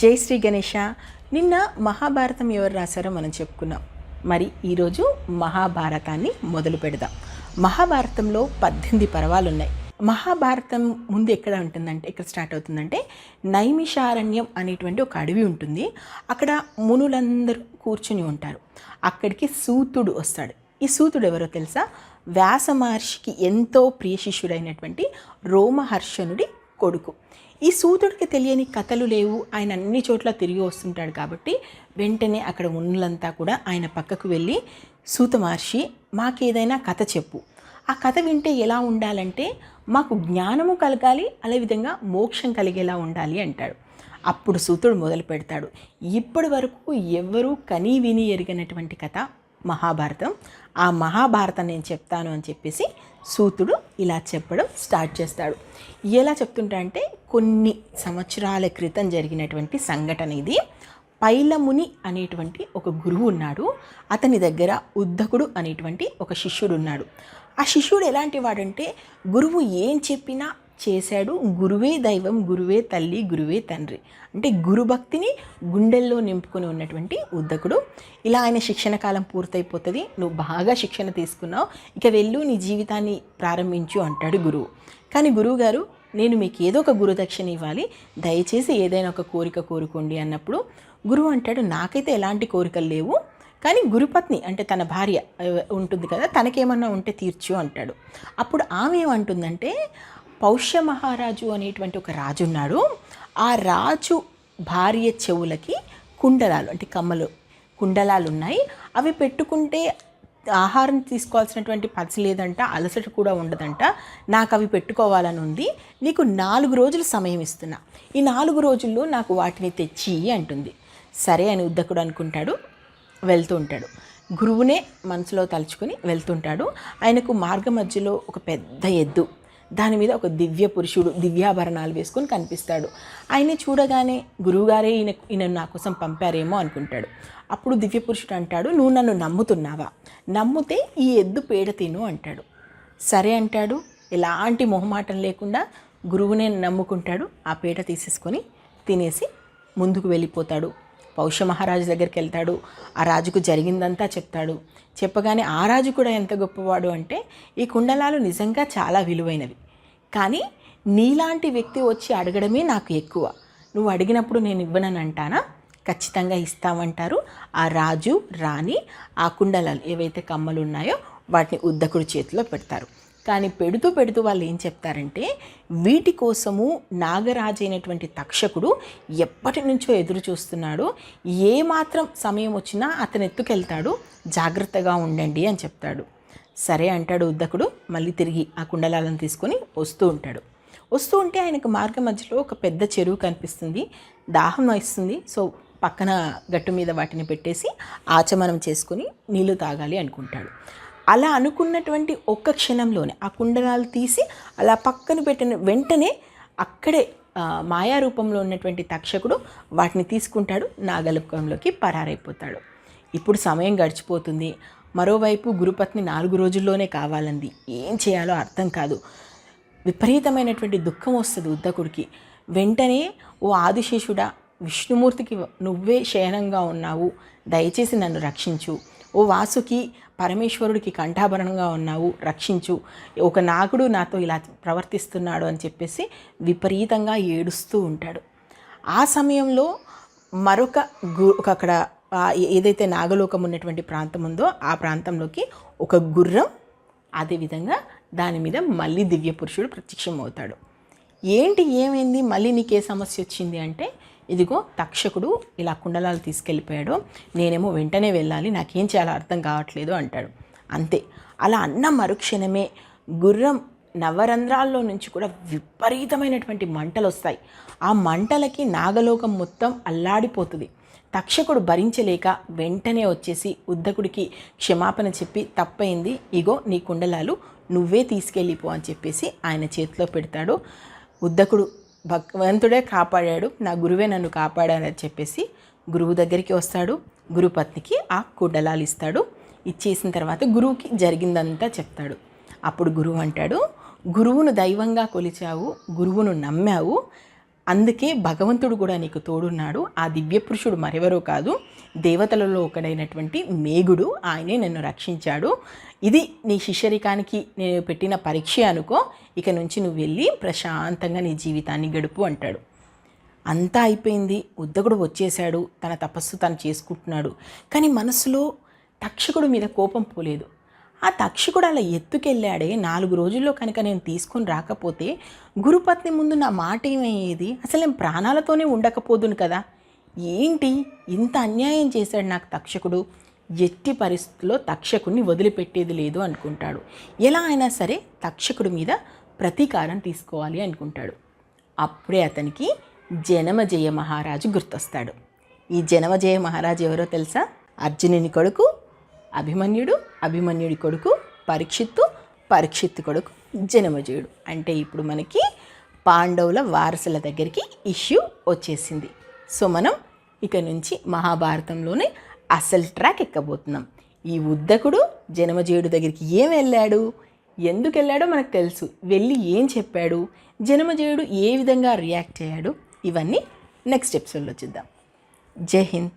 జై శ్రీ గణేష. నిన్న మహాభారతం ఎవరు రాశారో మనం చెప్పుకున్నాం. మరి ఈరోజు మహాభారతాన్ని మొదలు పెడదాం. మహాభారతంలో 18 పర్వాలు ఉన్నాయి. మహాభారతం ముందు ఎక్కడ ఉంటుందంటే, ఎక్కడ స్టార్ట్ అవుతుందంటే, నైమిషారణ్యం అనేటువంటి ఒక అడవి ఉంటుంది. అక్కడ మునులందరూ కూర్చుని ఉంటారు. అక్కడికి సూతుడు వస్తాడు. ఈ సూతుడు ఎవరో తెలుసా? వ్యాస మహర్షికి ఎంతో ప్రియ శిష్యుడైనటువంటి రోమహర్షణుడి కొడుకు. ఈ సూతుడికి తెలియని కథలు లేవు. ఆయన అన్ని చోట్ల తిరిగి వస్తుంటాడు కాబట్టి వెంటనే అక్కడ ఉన్నలంతా కూడా ఆయన పక్కకు వెళ్ళి, సూత మహర్షి, మాకేదైనా కథ చెప్పు. ఆ కథ వింటే ఎలా ఉండాలంటే, మాకు జ్ఞానము కలగాలి, అదేవిధంగా మోక్షం కలిగేలా ఉండాలి అంటాడు. అప్పుడు సూతుడు మొదలు పెడతాడు. ఇప్పటి వరకు ఎవరూ కనీ విని ఎరిగినటువంటి కథ మహాభారతం. ఆ మహాభారతం నేను చెప్తాను అని చెప్పేసి సూతుడు ఇలా చెప్పడం స్టార్ట్ చేస్తాడు. ఎలా చెప్తుంటా అంటే, కొన్ని సంవత్సరాల క్రితం జరిగినటువంటి సంఘటన ఇది. పైలముని అనేటువంటి ఒక గురువు ఉన్నాడు. అతని దగ్గర ఉద్ధకుడు అనేటువంటి ఒక శిష్యుడు ఉన్నాడు. ఆ శిష్యుడు ఎలాంటి వాడంటే, గురువు ఏం చెప్పినా చేశాడు. గురువే దైవం, గురువే తల్లి, గురువే తండ్రి, అంటే గురుభక్తిని గుండెల్లో నింపుకొని ఉన్నటువంటి ఉద్ధకుడు. ఇలా ఆయన శిక్షణ కాలం పూర్తయిపోతుంది. నువ్వు బాగా శిక్షణ తీసుకున్నావు, ఇక వెళ్ళు, నీ జీవితాన్ని ప్రారంభించు అంటాడు గురువు. కానీ గురువుగారు, నేను మీకు ఏదో ఒక గురుదక్షిణ ఇవ్వాలి, దయచేసి ఏదైనా ఒక కోరిక కోరుకోండి అన్నప్పుడు గురువు అంటాడు, నాకైతే ఎలాంటి కోరికలు లేవు, కానీ గురుపత్ని అంటే తన భార్య ఉంటుంది కదా, తనకేమన్నా ఉంటే తీర్చు అంటాడు. అప్పుడు ఆమె ఏమంటుందంటే, పౌష్య మహారాజు అనేటువంటి ఒక రాజు ఉన్నాడు. ఆ రాజు భార్య చెవులకి కుండలాలు, అంటే కమ్మలు కుండలాలు ఉన్నాయి. అవి పెట్టుకుంటే ఆహారం తీసుకోవాల్సినటువంటి పరిస్థితి లేదంట, అలసట కూడా ఉండదంట. నాకు అవి పెట్టుకోవాలని ఉంది. నీకు 4 రోజులు సమయం ఇస్తున్నా, ఈ 4 రోజుల్లో నాకు వాటిని తెచ్చి అంటుంది. సరే అని ఉద్ధకుడు అనుకుంటాడు, వెళ్తూ ఉంటాడు. గురువునే మనసులో తలుచుకొని వెళ్తుంటాడు. ఆయనకు మార్గ మధ్యలో ఒక పెద్ద ఎద్దు, దాని మీద ఒక దివ్య పురుషుడు దివ్యాభరణాలు వేసుకొని కనిపిస్తాడు. ఆయన్ని చూడగానే గురువుగారే ఈయన నా కోసం పంపారేమో అనుకుంటాడు. అప్పుడు దివ్య పురుషుడు అంటాడు, నువ్వు నన్ను నమ్ముతున్నావా? నమ్మితే ఈ ఎద్దు పేడ తిను అంటాడు. సరే అంటాడు. ఎలాంటి మొహమాటం లేకుండా గురువునే నమ్ముకుంటాడు. ఆ పేడ తీసేసుకొని తినేసి ముందుకు వెళ్ళిపోతాడు. పౌష్య మహారాజు దగ్గరికి వెళ్తాడు. ఆ రాజుకు జరిగిందంతా చెప్తాడు. చెప్పగానే ఆ రాజు కూడా ఎంత గొప్పవాడు అంటే, ఈ కుండలాలు నిజంగా చాలా విలువైనవి, కానీ నీలాంటి వ్యక్తి వచ్చి అడగడమే నాకు ఎక్కువ. నువ్వు అడిగినప్పుడు నేను ఇవ్వనని అంటానా? ఖచ్చితంగా ఇస్తామంటారు. ఆ రాజు రాణి ఆ కుండలాలు ఏవైతే కమ్మలు ఉన్నాయో వాటిని ఉద్ధకుడి చేతిలో పెడతారు. కానీ పెడుతూ పెడుతూ వాళ్ళు ఏం చెప్తారంటే, వీటి కోసము నాగరాజు అయినటువంటి తక్షకుడు ఎప్పటి నుంచో ఎదురు చూస్తున్నాడు, ఏ మాత్రం సమయం వచ్చినా అతను ఎత్తుకెళ్తాడు, జాగ్రత్తగా ఉండండి అని చెప్తాడు. సరే అంటాడు ఉద్ధకుడు. మళ్ళీ తిరిగి ఆ కుండలాలను తీసుకొని వస్తూ ఉంటాడు. వస్తూ ఉంటే ఆయనకు మార్గ మధ్యలో ఒక పెద్ద చెరువు కనిపిస్తుంది. దాహం వేస్తుంది. సో పక్కన గట్టు మీద వాటిని పెట్టేసి ఆచమనం చేసుకుని నీళ్లు తాగాలి అనుకుంటాడు. అలా అనుకున్నటువంటి ఒక్క క్షణంలోనే ఆ కుండలాలు తీసి అలా పక్కన పెట్టిన వెంటనే అక్కడే మాయారూపంలో ఉన్నటువంటి తక్షకుడు వాటిని తీసుకుంటాడు, నాగలోకంలోకి పరారైపోతాడు. ఇప్పుడు సమయం గడిచిపోతుంది. మరోవైపు గురుపత్ని 4 రోజుల్లోనే కావాలంది. ఏం చేయాలో అర్థం కాదు. విపరీతమైనటువంటి దుఃఖం వస్తుంది ఉద్ధకుడికి. వెంటనే, ఓ ఆదిశేషుడా, విష్ణుమూర్తికి నువ్వే శయనంగా ఉన్నావు, దయచేసి నన్ను రక్షించు. ఓ వాసుకి పరమేశ్వరుడికి కంఠాభరణంగా ఉన్నావు, రక్షించు. ఒక నాగుడు నాతో ఇలా ప్రవర్తిస్తున్నాడు అని చెప్పేసి విపరీతంగా ఏడుస్తూ ఉంటాడు. ఆ సమయంలో మరొక అక్కడ ఏదైతే నాగలోకం ఉన్నటువంటి ప్రాంతం ఉందో ఆ ప్రాంతంలోకి ఒక గుర్రం, అదేవిధంగా దాని మీద మళ్ళీ దివ్య పురుషుడు ప్రత్యక్షం అవుతాడు. ఏంటి, ఏమైంది, మళ్ళీ నీకే సమస్య వచ్చింది అంటే, ఇదిగో తక్షకుడు ఇలా కుండలాలు తీసుకెళ్ళిపోయాడు, నేనేమో వెంటనే వెళ్ళాలి, నాకేం చేయాలో అర్థం కావట్లేదు అంటాడు. అంతే. అలా అన్న మరుక్షణమే గుర్రం నవరంధ్రాల్లో నుంచి కూడా విపరీతమైనటువంటి మంటలు వస్తాయి. ఆ మంటలకి నాగలోకం మొత్తం అల్లాడిపోతుంది. తక్షకుడు భరించలేక వెంటనే వచ్చేసి ఉద్ధకుడికి క్షమాపణ చెప్పి, తప్పైంది, ఇగో నీ కుండలాలు నువ్వే తీసుకెళ్ళిపో అని చెప్పేసి ఆయన చేతిలో పెడతాడు. ఉద్ధకుడు, భగవంతుడే కాపాడాడు, నా గురువే నన్ను కాపాడాడని చెప్పేసి గురువు దగ్గరికి వస్తాడు. గురుపత్నికి ఆ కుండలాలు ఇస్తాడు. ఇచ్చేసిన తర్వాత గురువుకి జరిగిందంతా చెప్తాడు. అప్పుడు గురువు అంటాడు, గురువును దైవంగా కొలిచావు, గురువును నమ్మావు, అందుకే భగవంతుడు కూడా నీకు తోడున్నాడు. ఆ దివ్య పురుషుడు మరెవరో కాదు, దేవతలలో ఒకడైనటువంటి మేఘుడు. ఆయనే నన్ను రక్షించాడు. ఇది నీ శిష్యరికానికి నేను పెట్టిన పరీక్ష అనుకో. ఇక నుంచి నువ్వు వెళ్ళి ప్రశాంతంగా నీ జీవితాన్ని గడుపు అంటాడు. అంతా అయిపోయింది. ఉద్దకుడు వచ్చేశాడు, తన తపస్సు తను చేసుకుంటున్నాడు. కానీ మనసులో తక్షకుడు మీద కోపం పోలేదు. ఆ తక్షకుడు అలా ఎత్తుకెళ్ళాడే, 4 రోజుల్లో కనుక నేను తీసుకొని రాకపోతే గురుపత్ని ముందు నా మాట ఏమయ్యేది? అసలు నేను ప్రాణాలతోనే ఉండకపోదును కదా. ఏంటి ఇంత అన్యాయం చేశాడు నాకు తక్షకుడు. ఎట్టి పరిస్థితుల్లో తక్షకుడిని వదిలిపెట్టేది లేదు అనుకుంటాడు. ఎలా అయినా సరే తక్షకుడి మీద ప్రతీకారం తీసుకోవాలి అనుకుంటాడు. అప్పుడే అతనికి జనమజయ మహారాజు గుర్తొస్తాడు. ఈ జనమజయ మహారాజు ఎవరో తెలుసా? అర్జునుని కొడుకు అభిమన్యుడు, అభిమన్యుడి కొడుకు పరీక్షిత్తు, పరీక్షిత్తు కొడుకు జనమజయుడు. అంటే ఇప్పుడు మనకి పాండవుల వారసుల దగ్గరికి ఇష్యూ వచ్చేసింది. సో మనం ఇక నుంచి మహాభారతంలోనే అసలు ట్రాక్ ఎక్కబోతున్నాం. ఈ ఉద్దకుడు జనమజయుడు దగ్గరికి ఏం వెళ్ళాడు, ఎందుకు వెళ్ళాడో మనకు తెలుసు. వెళ్ళి ఏం చెప్పాడు, జనమజయుడు ఏ విధంగా రియాక్ట్ అయ్యాడు, ఇవన్నీ నెక్స్ట్ ఎపిసోడ్లో చూద్దాం. జై హింద్.